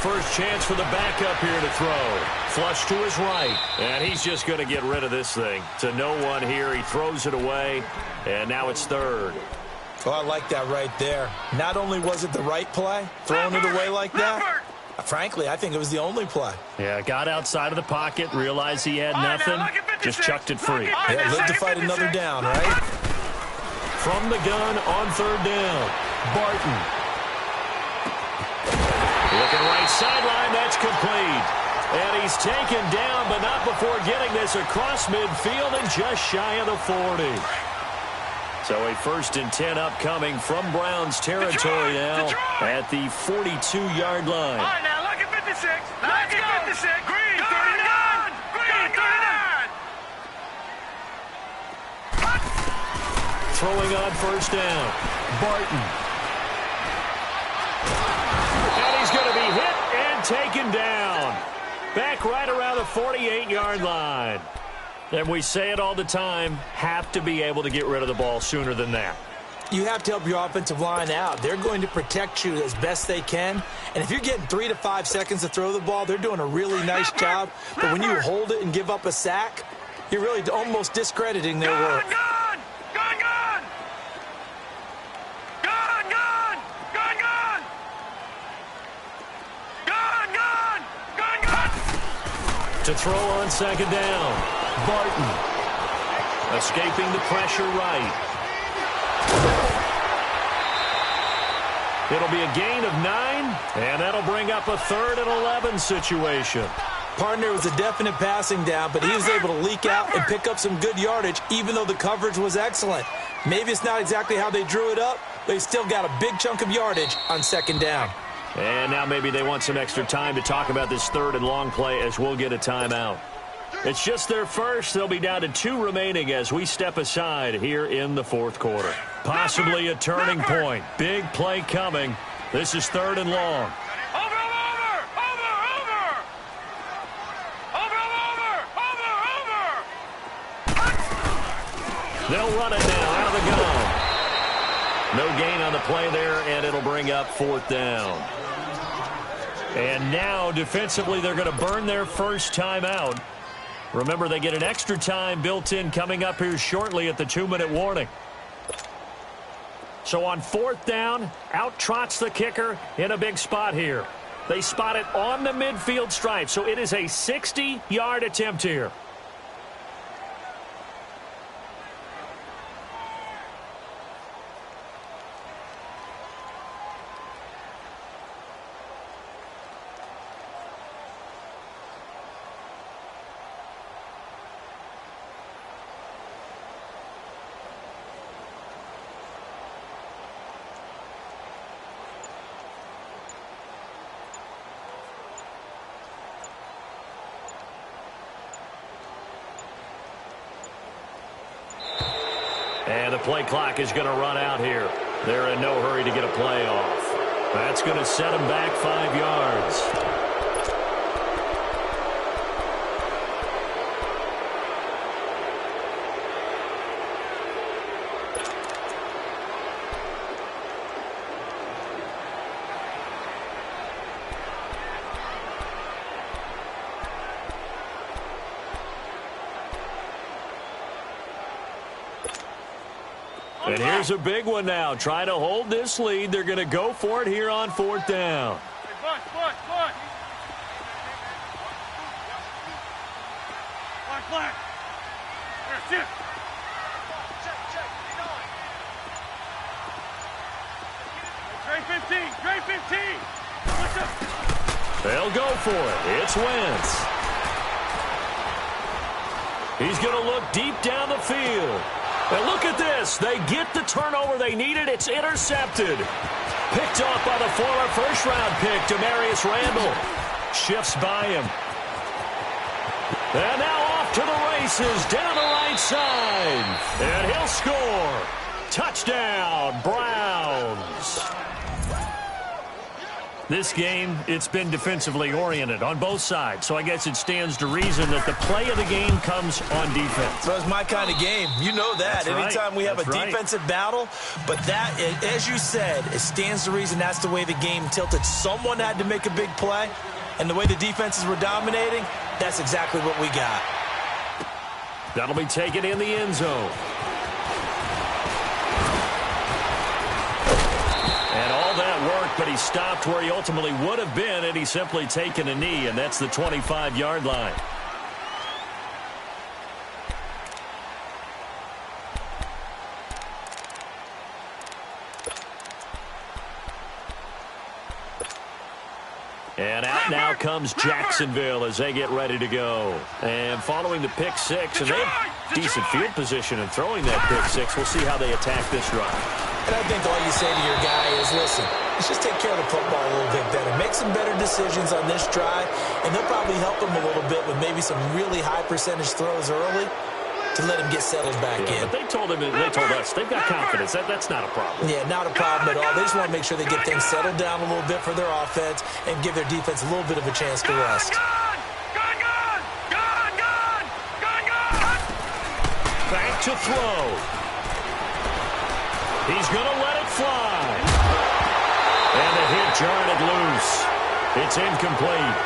First chance for the backup here to throw. Flush to his right. And he's just going to get rid of this thing. To no one here. He throws it away. And now it's third. Oh, I like that right there. Not only was it the right play, throwing it away like that, frankly, I think it was the only play. Yeah, got outside of the pocket, realized he had nothing, just chucked it free. Yeah, lived to fight another down, right? From the gun on third down, Barton. Looking right sideline, that's complete. And he's taken down, but not before getting this across midfield and just shy of the 40. So a 1st and 10 upcoming from Browns territory now at the 42-yard line. All right, now, lucky 56. Lucky 56. Green, 39. Green, 39. Throwing on 1st down. Barton. And he's going to be hit and taken down. Back right around the 48-yard line. And we say it all the time, have to be able to get rid of the ball sooner than that. You have to help your offensive line out. They're going to protect you as best they can. And if you're getting 3 to 5 seconds to throw the ball, they're doing a really nice job. But when you hold it and give up a sack, you're really almost discrediting their work. To throw on 2nd down. Barton. Escaping the pressure right. It'll be a gain of 9, and that'll bring up a 3rd and 11 situation. Partner was a definite passing down, but he was able to leak out and pick up some good yardage, even though the coverage was excellent. Maybe it's not exactly how they drew it up, but he still got a big chunk of yardage on 2nd down. And now maybe they want some extra time to talk about this 3rd and long play as we'll get a timeout. It's just their first. They'll be down to 2 remaining as we step aside here in the 4th quarter. Possibly a turning point. Big play coming. This is 3rd and long. They'll run it now out of the gun. No gain on the play there, and it'll bring up 4th down. And now, defensively, they're going to burn their first timeout. Remember, they get an extra time built in coming up here shortly at the 2-minute warning. So on 4th down, out trots the kicker in a big spot here. They spot it on the midfield stripe, so it is a 60-yard attempt here. And the play clock is going to run out here. They're in no hurry to get a play off. That's going to set them back 5 yards. And here's a big one now. Trying to hold this lead. They're going to go for it here on 4th down. Black. Here, sit. Gray 15. What's up? They'll go for it. It's Wentz. He's going to look deep down the field. And look at this. They get the turnover they needed. It's intercepted. Picked off by the former first-round pick, Demarius Randall. Shifts by him. And now off to the races down the right side. And he'll score. Touchdown, Browns. This game, it's been defensively oriented on both sides, so I guess it stands to reason that the play of the game comes on defense. So it's my kind of game. You know that. Anytime we have a defensive battle, but that, as you said, it stands to reason that's the way the game tilted. Someone had to make a big play, and the way the defenses were dominating, that's exactly what we got. That'll be taken in the end zone. And all that work, but he stopped where he ultimately would have been, and he's simply taken a knee, and that's the 25-yard line. And out now comes Jacksonville as they get ready to go. And following the pick six, and they've decent field position and throwing that pick six. We'll see how they attack this drive. And I think all you say to your guy is, listen, let's just take care of the football a little bit better. Make some better decisions on this drive, and they'll probably help him a little bit with maybe some really high percentage throws early to let him get settled back in. But they told us they've got confidence. That's not a problem. Yeah, not a problem at all. They just want to make sure they get things settled down a little bit for their offense and give their defense a little bit of a chance to rest. Back to throw. He's going to let it fly. And the hit jarred it loose. It's incomplete.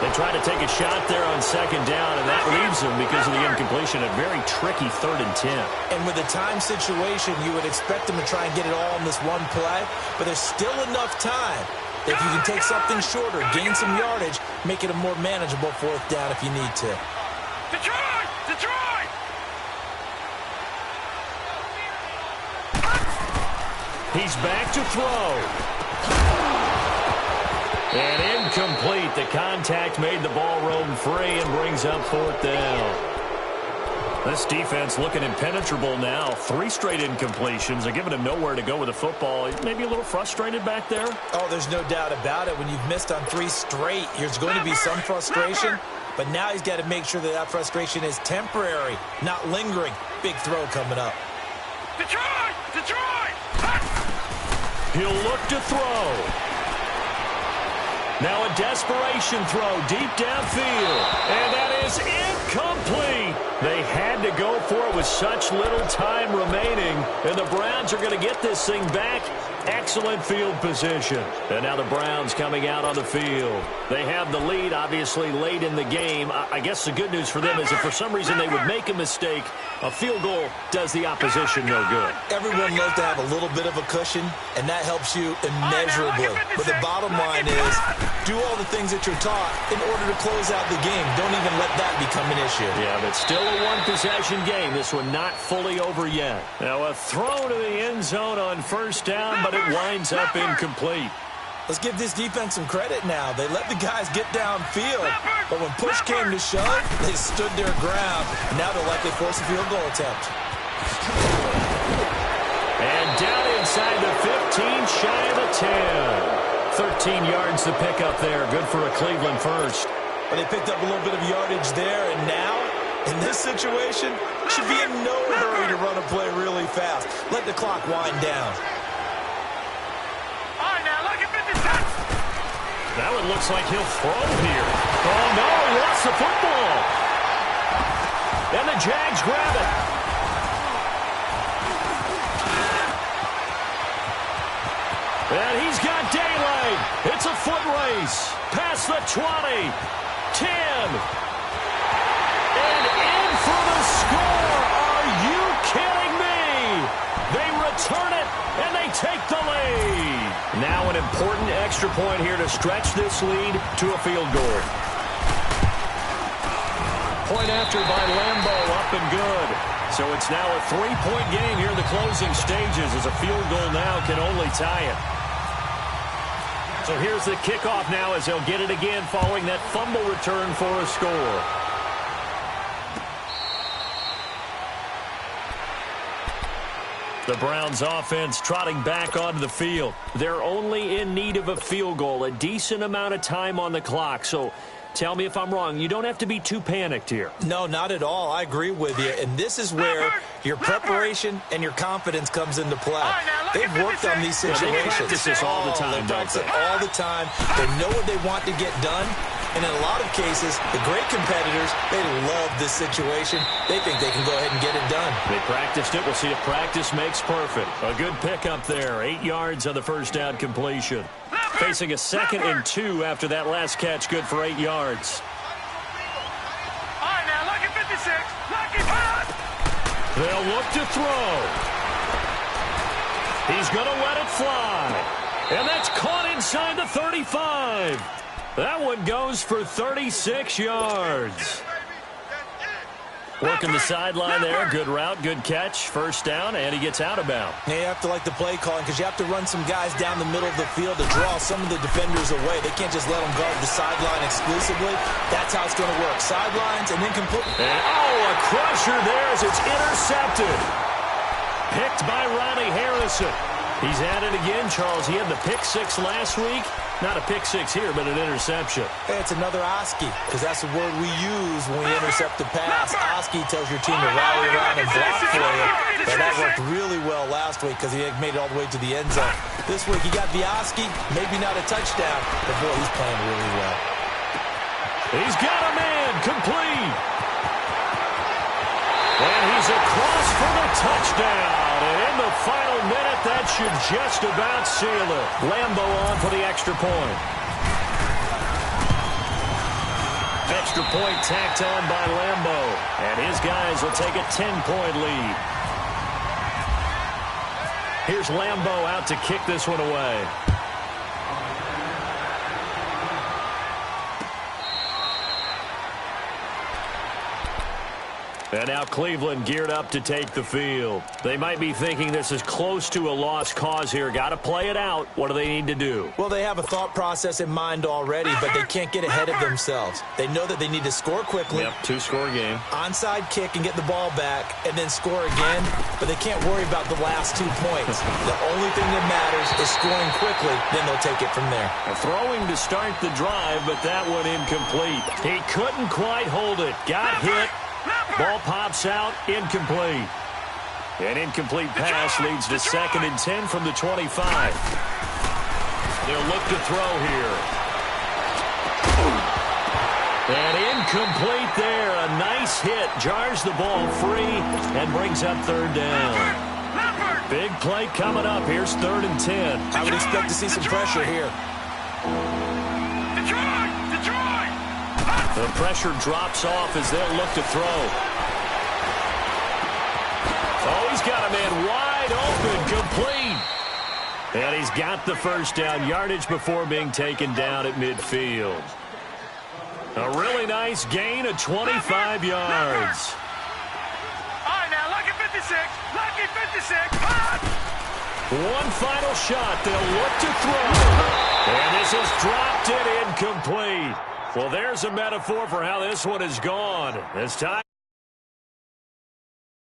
They try to take a shot there on second down, and that leaves them because of the incompletion. A very tricky 3rd and 10. And with the time situation, you would expect them to try and get it all in this one play, but there's still enough time that if you can take something shorter, gain some yardage, make it a more manageable 4th down if you need to. Detroit! Detroit! He's back to throw. And incomplete. The contact made the ball roam free and brings up 4th down. This defense looking impenetrable now. 3 straight incompletions. They're giving him nowhere to go with the football. Maybe a little frustrated back there. Oh, there's no doubt about it. When you've missed on 3 straight, there's going to be some frustration. But now he's got to make sure that that frustration is temporary, not lingering. Big throw coming up. Detroit! Detroit! He'll look to throw. Now a desperation throw deep downfield. And that is incomplete. They had to go for it with such little time remaining. And the Browns are going to get this thing back. Excellent field position. And now the Browns coming out on the field. They have the lead, obviously, late in the game. I guess the good news for them is if for some reason they would make a mistake, a field goal does the opposition no good. Everyone loves to have a little bit of a cushion, and that helps you immeasurably. But the bottom line is, do all the things that you're taught in order to close out the game. Don't even let that become an issue. Yeah, but still a one-possession game. This one not fully over yet. Now a throw to the end zone on 1st down, but it winds up incomplete. Let's give this defense some credit now. They let the guys get downfield, but when push came to shove, they stood their ground. Now they'll likely force a field goal attempt. And down inside the 15, shy of the 10. 13 yards to pick up there. Good for a Cleveland first. But they picked up a little bit of yardage there, and now, in this situation, should be in no hurry to run a play really fast. Let the clock wind down. All right, now, look at 56. That one looks like he'll throw here. Oh, no, he lost the football. And the Jags grab it. And he's got daylight. It's a foot race. Past the 20. 10. And in for the score. Are you kidding me? They return it, and they take the lead. Now an important extra point here to stretch this lead to a field goal. Point after by Lambeau, up and good. So it's now a 3-point game here in the closing stages as a field goal now can only tie it. So here's the kickoff now as they'll get it again following that fumble return for a score. The Browns offense trotting back onto the field. They're only in need of a field goal, a decent amount of time on the clock. So tell me if I'm wrong. You don't have to be too panicked here. No, not at all. I agree with you. And this is where your preparation and your confidence comes into play. They've worked on these situations. They practice this all the time, They practice it all the time. They know what they want to get done. And in a lot of cases, the great competitors, they love this situation. They think they can go ahead and get it done. They practiced it. We'll see if practice makes perfect. A good pickup there. 8 yards on the first down completion. Facing a 2nd and 2 after that last catch. Good for 8 yards. All right, now, look at 56. Lucky pass. They'll look to throw. He's going to let it fly. And that's caught inside the 35. That one goes for 36 yards. Working the sideline there. Good route, good catch. First down, and he gets out of bounds. Yeah, you have to like the play calling because you have to run some guys down the middle of the field to draw some of the defenders away. They can't just let them guard the sideline exclusively. That's how it's going to work. Sidelines and then complete. And, a crusher there as it's intercepted. Picked by Ronnie Harrison. He's at it again, Charles. He had the pick six last week. Not a pick six here, but an interception. Hey, it's another Oski, because that's the word we use when we intercept the pass. Oski tells your team to rally around and block for you. But that worked really well last week because he made it all the way to the end zone. This week he got the Oski, maybe not a touchdown, but boy, he's playing really well. He's got a man, complete. And he's across for the touchdown. And in the final minute, that should just about seal it. Lambo on for the extra point. Extra point tacked on by Lambo. And his guys will take a 10-point lead. Here's Lambo out to kick this one away. And now Cleveland geared up to take the field. They might be thinking this is close to a lost cause here. Got to play it out. What do they need to do? Well, they have a thought process in mind already, but they can't get ahead of themselves. They know that they need to score quickly. Yep, two-score game. Onside kick and get the ball back and then score again, but they can't worry about the last 2 points. The only thing that matters is scoring quickly, then they'll take it from there. Throwing to start the drive, but that one incomplete. He couldn't quite hold it. Got hit. Ball pops out, incomplete. An incomplete pass leads to 2nd and 10 from the 25. They'll look to throw here. And incomplete there. A nice hit. Jars the ball free and brings up 3rd down. Big play coming up. Here's 3rd and 10. I would expect to see some pressure here. The pressure drops off as they'll look to throw. Oh, he's got a man wide open, complete. And he's got the first down, yardage before being taken down at midfield. A really nice gain of 25 yards. All right, now, lucky 56. Lucky 56. One final shot. They'll look to throw. And this is dropped in incomplete. Well, there's a metaphor for how this one has gone. This time.